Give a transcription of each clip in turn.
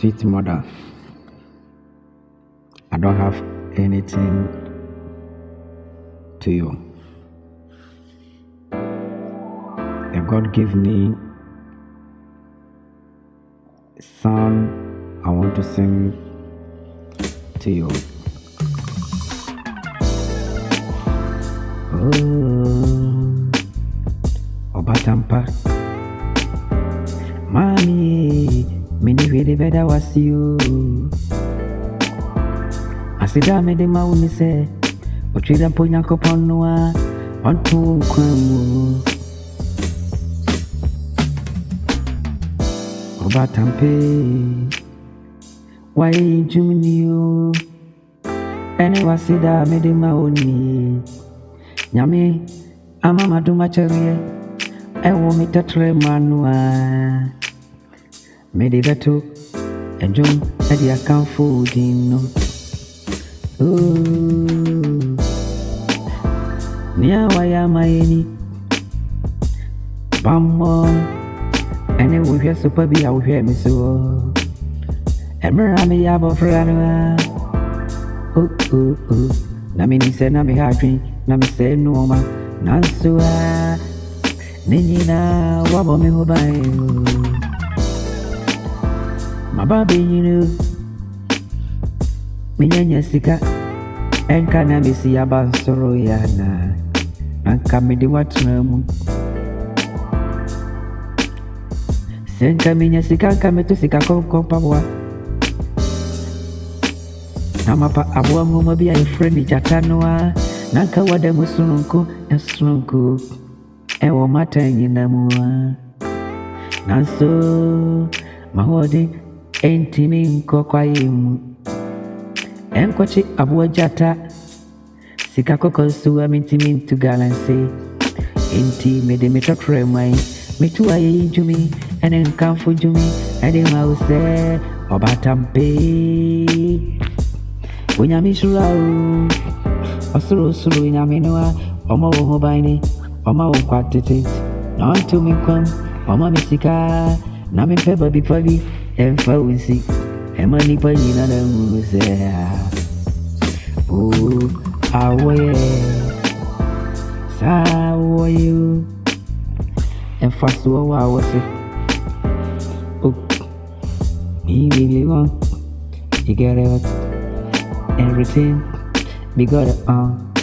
Sweet mother, I don't have anything to you. And God give me song I want to sing to you. Oh, Obatampa, Mommy, many really better was you. I said, I made him out, say, but you don't put your cup on no one to come. Obatampa, why you knew? And I said, I made him out. Yummy, I'm a madumachery. I want me to try manua. Made it better, and John at the account for dinner. Ooh, near why am I any? Bambo, and it will hear super be out here, Miss O. And Rami Abofrana. Namini said, Nami Hatri, Nami said, no man, Nansua, Nina, Wabba me who buy. My baby, you know, me and Jessica, and can I be see about Soroyana, and come me the watch room. Send come in Jessica, come to Sika Copa. Namapa abua muma be a friend Jatanoa, Nanka wada musununko, and slunko, and what matter in the moa. Nanso, Mahodi. Enti minko kwa imu Enkwachi abuwa jata Sika koko suwa minti mintu galansi Enti mede mitotore mwai Mitua ye jumi Ene nkamfu jumi Ede mause Obatampe Unyamishura Osuru inyaminua Oma wohobaini Oma wokwatete Nantu minkwam Oma misika Nami peba bipabi Enfawisi Emani panyina na muse Oh, awe Sawo you Enfasuwa wawase Oh, me really want You get it Everything We got it on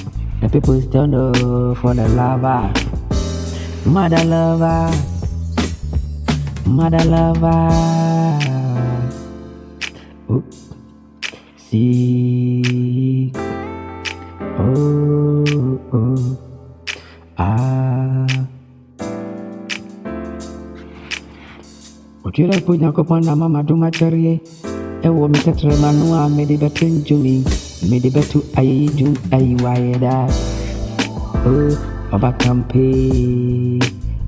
The people stand up for the lover Mother lover Oh, see, What you like put your cup on mama do my cherry? I want me to try manua, made it better to me, made it better I do I wired that. Oh, Obatampa,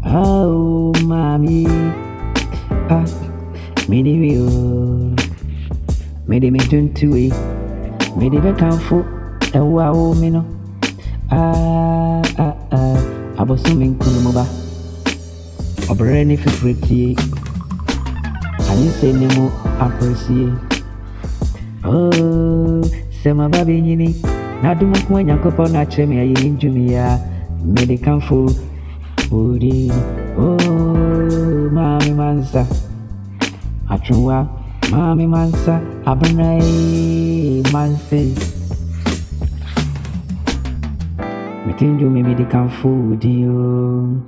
oh, mommy, made it real. Made me turn to it. Made it become full. A wow, mino. I was swimming Kuluba. A brandy for pretty. And you say no more appreciate. Oh, say my baby, you need. Now do not when you go on a chimney, I injure me. Made it come full. Oh, mommy, mansa. I true. Mami mansa, abunai manse. Metinju me di kan food you.